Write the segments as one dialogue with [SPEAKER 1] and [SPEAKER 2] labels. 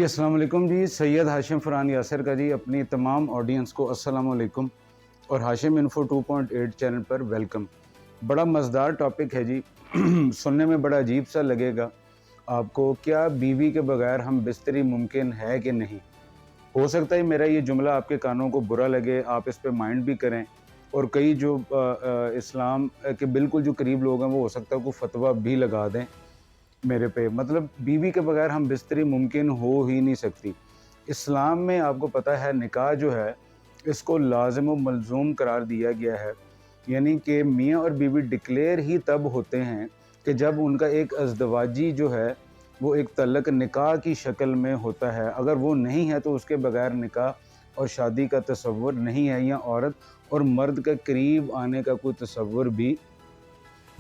[SPEAKER 1] अस्सलाम वालेकुम जी। सैयद हाशिम फरहान यासिर का जी अपनी तमाम ऑडियंस को अस्सलाम वालेकुम और हाशिम इन्फो 2.8 चैनल पर वेलकम। बड़ा मज़ेदार टॉपिक है जी। सुनने में बड़ा अजीब सा लगेगा आपको। क्या बीवी के बगैर हम बिस्तरी मुमकिन है कि नहीं? हो सकता है मेरा ये जुमला आपके कानों को बुरा लगे, आप इस पे माइंड भी करें और कई जो इस्लाम के बिल्कुल जो करीब लोग हैं वो हो सकता है कोई फतवा भी लगा दें मेरे पे। मतलब बीवी के बगैर हम बिस्तरी मुमकिन हो ही नहीं सकती। इस्लाम में आपको पता है निकाह जो है इसको लाज़िम व मलज़ूम करार दिया गया है। यानी कि मियाँ और बीवी डिक्लेयर ही तब होते हैं कि जब उनका एक अज़दवाजी जो है वो एक तल्लक निकाह की शक्ल में होता है। अगर वो नहीं है तो उसके बगैर निकाह और शादी का तसव्वुर नहीं है, या औरत और मर्द के करीब आने का कोई तसव्वुर भी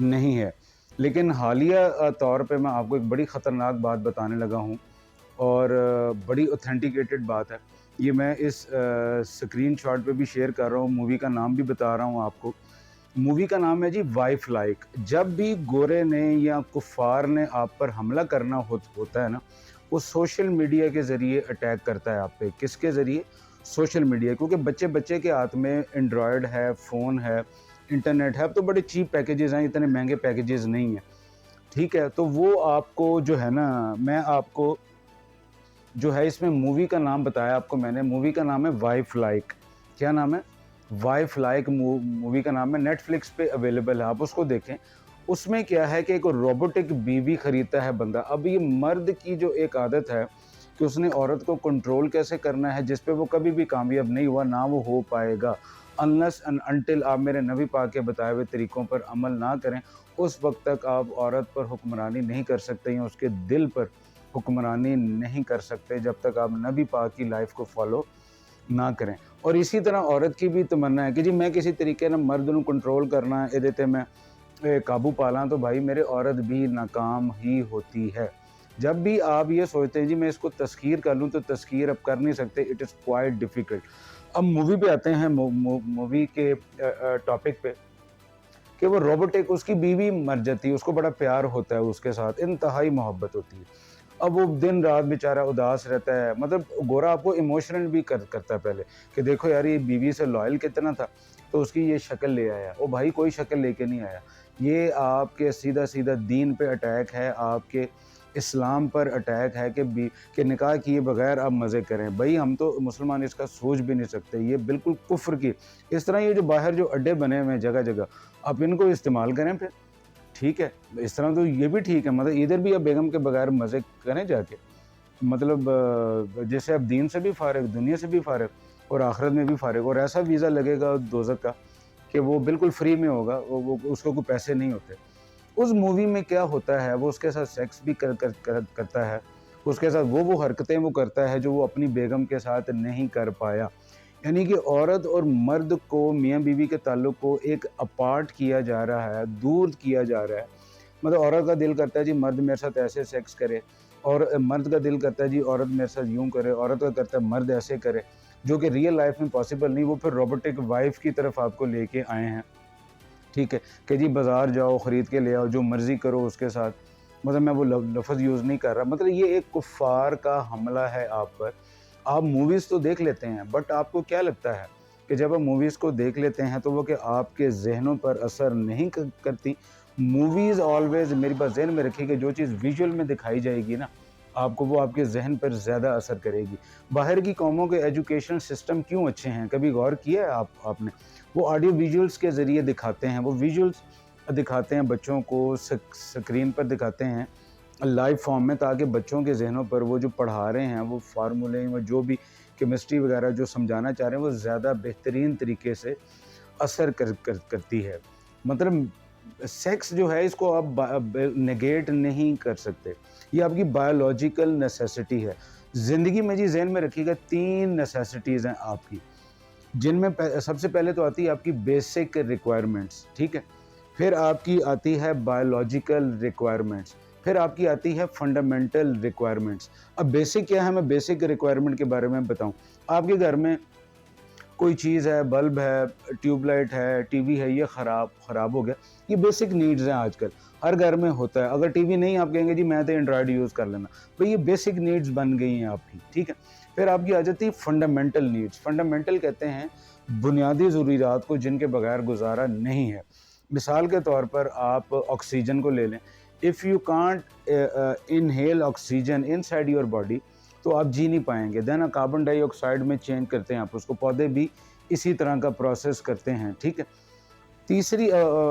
[SPEAKER 1] नहीं है। लेकिन हालिया तौर पे मैं आपको एक बड़ी ख़तरनाक बात बताने लगा हूँ और बड़ी ऑथेंटिकेटेड बात है। ये मैं इस स्क्रीनशॉट पे भी शेयर कर रहा हूँ, मूवी का नाम भी बता रहा हूँ आपको। मूवी का नाम है जी वाइफ लाइक। जब भी गोरे ने या कुफ़ार ने आप पर हमला करना होता है ना, वो सोशल मीडिया के ज़रिए अटैक करता है आप पे। किसके ज़रिए? Social media. क्योंकि बच्चे के हाथ में एंड्रॉयड है, फ़ोन है, इंटरनेट है। अब तो बड़े चीप पैकेजेज़ हैं, इतने महंगे पैकेजेज़ नहीं हैं। ठीक है? तो वो आपको जो है ना, मैं आपको जो है इसमें मूवी का नाम बताया आपको मैंने। मूवी का नाम है वाइफ लाइक। क्या नाम है? वाइफ लाइक मूवी का नाम है। नेटफ्लिक्स पे अवेलेबल है, आप उसको देखें। उसमें क्या है कि एक रोबोटिक बीवी खरीदता है बंदा। अब ये मर्द की जो एक आदत है कि उसने औरत को कंट्रोल कैसे करना है, जिस पे वो कभी भी कामयाब नहीं हुआ, ना वो हो पाएगा अनलेस एंड अनटिल आप मेरे नबी पाक के बताए हुए तरीकों पर अमल ना करें। उस वक्त तक आप औरत पर हुक्मरानी नहीं कर सकते या उसके दिल पर हुक्मरानी नहीं कर सकते जब तक आप नबी पाक की लाइफ को फॉलो ना करें। और इसी तरह औरत की भी तमन्ना है कि जी मैं किसी तरीके ना मर्द ਨੂੰ कंट्रोल करना है, ਇਹਦੇ ਤੇ मैं काबू पाला, तो भाई मेरे औरत भी नाकाम ही होती है। जब भी आप ये सोचते हैं जी मैं इसको तस्खीर कर लूँ, तो तस्खीर अब कर नहीं सकते। It is quite difficult. अब मूवी पे आते हैं, मूवी के टॉपिक पे कि वो रोबोटिक, उसकी बीवी मर जाती है, उसको बड़ा प्यार होता है उसके साथ, इंतहाई मोहब्बत होती है। अब वो दिन रात बेचारा उदास रहता है। मतलब गोरा आपको इमोशनल भी करता है पहले कि देखो यार ये बीवी से लॉयल कितना था, तो उसकी ये शक्ल ले आया। ओ भाई कोई शक्ल लेके नहीं आया, ये आपके सीधा सीधा दीन पे अटैक है, आपके इस्लाम पर अटैक है कि निकाह किए बगैर आप मज़े करें। भाई हम तो मुसलमान इसका सोच भी नहीं सकते, ये बिल्कुल कुफ्र की। इस तरह ये जो बाहर जो अड्डे बने हुए हैं जगह जगह, आप इनको इस्तेमाल करें फिर, ठीक है? इस तरह तो ये भी ठीक है। मतलब इधर भी आप बेगम के बगैर मज़े करें जाके। मतलब जैसे आप दीन से भी फ़ारिग, दुनिया से भी फ़ारिग और आखिरत में भी फ़ारिग, और ऐसा वीज़ा लगेगा दोज़ख का कि वो बिल्कुल फ्री में होगा, वो उसको कोई पैसे नहीं होते। उस मूवी में क्या होता है, वो उसके साथ सेक्स भी करता है। उसके साथ वो हरकतें वो करता है जो वो अपनी बेगम के साथ नहीं कर पाया। यानी कि औरत और मर्द को, मियाँ बीवी के ताल्लुक को एक अपार्ट किया जा रहा है, दूर किया जा रहा है। मतलब औरत का दिल करता है जी मर्द मेरे साथ ऐसे सेक्स करे, और मर्द का दिल करता है जी औरत मेरे साथ यूँ करे, औरत का करता है मर्द ऐसे करे, जो कि रियल लाइफ में पॉसिबल नहीं। वो फिर रोबोटिक वाइफ की तरफ आपको लेके आए हैं, ठीक है? कि जी बाज़ार जाओ, ख़रीद के ले आओ, जो मर्ज़ी करो उसके साथ। मतलब मैं वो लफ़्ज़ यूज़ नहीं कर रहा। मतलब ये एक कुफ़ार का हमला है आप पर। आप मूवीज़ तो देख लेते हैं, बट आपको क्या लगता है कि जब आप मूवीज़ को देख लेते हैं तो वो क्या आपके ज़हनों पर असर नहीं करती? मूवीज़ ऑलवेज़ मेरी बात ज़हन में रखिए कि जो चीज़ विज़ुअल में दिखाई जाएगी ना, आपको वो आपके ज़हन पर ज़्यादा असर करेगी। बाहर की कौमों के एजुकेशन सिस्टम क्यों अच्छे हैं, कभी गौर किया है आपने? वो ऑडियो विजुअल्स के ज़रिए दिखाते हैं, वो विजुअल्स दिखाते हैं बच्चों को, स्क्रीन पर दिखाते हैं लाइव फॉर्म में, ताकि बच्चों के ज़हनों पर वो जो पढ़ा रहे हैं, वो फ़ार्मूले वो जो भी केमिस्ट्री वगैरह जो समझाना चाह रहे हैं, वो ज़्यादा बेहतरीन तरीके से असर करती है। मतलब सेक्स जो है इसको आप नेगेट नहीं कर सकते। ये आपकी बायोलॉजिकल नेसेसिटी है। ज़िंदगी में जी ज़हन में रखिएगा 3 नेसेसिटीज़ हैं आपकी, जिनमें सबसे पहले तो आती है आपकी बेसिक रिक्वायरमेंट्स, ठीक है? फिर आपकी आती है बायोलॉजिकल रिक्वायरमेंट्स, फिर आपकी आती है फंडामेंटल रिक्वायरमेंट्स। अब बेसिक क्या है, मैं बेसिक रिक्वायरमेंट के बारे में बताऊँ। आपके घर में कोई चीज़ है, बल्ब है, ट्यूबलाइट है, टीवी है, ये ख़राब हो गया। ये बेसिक नीड्स हैं आजकल, हर घर में होता है। अगर टीवी नहीं, आप कहेंगे जी मैं तो एंड्रॉयड यूज़ कर लेना, तो ये बेसिक नीड्स बन गई हैं आपकी, ठीक है। फिर आपकी आ जाती है फंडामेंटल नीड्स। फंडामेंटल कहते हैं बुनियादी ज़रूरियात को जिनके बगैर गुजारा नहीं है। मिसाल के तौर पर आप ऑक्सीजन को ले लें। If you can't inhale oxygen inside your body, तो आप जी नहीं पाएंगे। देन कार्बन डाइऑक्साइड में चेंज करते हैं आप उसको, पौधे भी इसी तरह का प्रोसेस करते हैं, ठीक है। तीसरी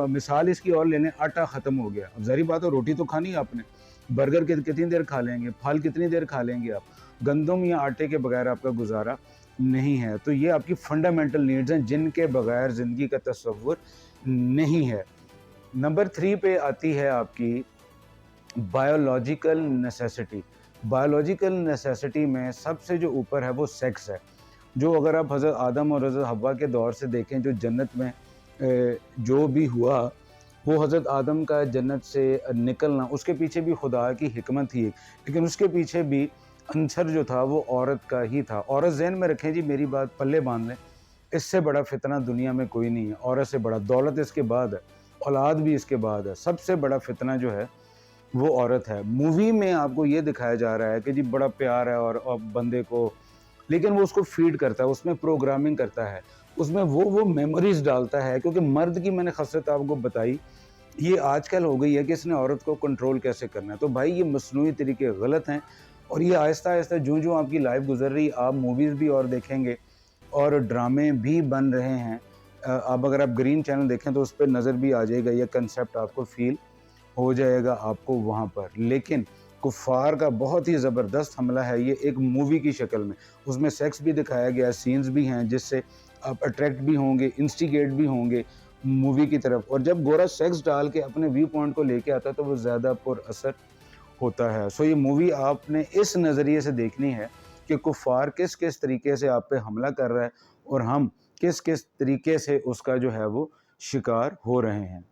[SPEAKER 1] मिसाल इसकी और ले लें, आटा ख़त्म हो गया। अब ज़ाहिर बात है, रोटी तो खानी है आपने, बर्गर कितनी देर खा लेंगे, फल कितनी देर खा लेंगे आप, गंदम या आटे के बगैर आपका गुजारा नहीं है। तो ये आपकी फंडामेंटल नीड्स हैं जिनके बगैर ज़िंदगी का तसव्वुर नहीं है। नंबर 3 पे आती है आपकी बायोलॉजिकल नेसेसिटी। बायोलॉजिकल नेसेसिटी में सबसे जो ऊपर है वो सेक्स है। जो अगर आप हज़रत आदम और हज़रत हव्वा के दौर से देखें, जो जन्नत में जो भी हुआ, वो हज़रत आदम का जन्नत से निकलना, उसके पीछे भी खुदा की हिकमत थी, लेकिन उसके पीछे भी आंसर जो था वो औरत का ही था। औरत ज़हन में रखें जी, मेरी बात पल्ले बांध लें, इससे बड़ा फितना दुनिया में कोई नहीं है। औरत से बड़ा, दौलत इसके बाद है, औलाद भी इसके बाद है, सबसे बड़ा फितना जो है वो औरत है। मूवी में आपको ये दिखाया जा रहा है कि जी बड़ा प्यार है और बंदे को, लेकिन वो उसको फीड करता है, उसमें प्रोग्रामिंग करता है, उसमें वो मेमोरीज डालता है। क्योंकि मर्द की मैंने खसरत आपको बताई, ये आजकल हो गई है कि इसने औरत को कंट्रोल कैसे करना है। तो भाई ये मसनूई तरीके गलत हैं, और ये आहिस्ता आहिस्ता जो आपकी लाइफ गुजर रही, आप मूवीज़ भी और देखेंगे और ड्रामे भी बन रहे हैं। अब अगर आप ग्रीन चैनल देखें तो उस पर नज़र भी आ जाएगा, ये कंसेप्ट आपको फील हो जाएगा आपको वहाँ पर। लेकिन कुफ़ार का बहुत ही ज़बरदस्त हमला है ये, एक मूवी की शक्ल में। उसमें सेक्स भी दिखाया गया है, सीन्स भी हैं जिससे आप अट्रैक्ट भी होंगे, इंस्टिगेट भी होंगे मूवी की तरफ। और जब गोरा सेक्स डाल के अपने व्यू पॉइंट को लेके आता है तो वो ज़्यादा पुरअसर होता है। सो ये मूवी आपने इस नज़रिए से देखनी है कि कुफ़ार किस किस तरीके से आप पे हमला कर रहा है और हम किस किस तरीके से उसका जो है वो शिकार हो रहे हैं।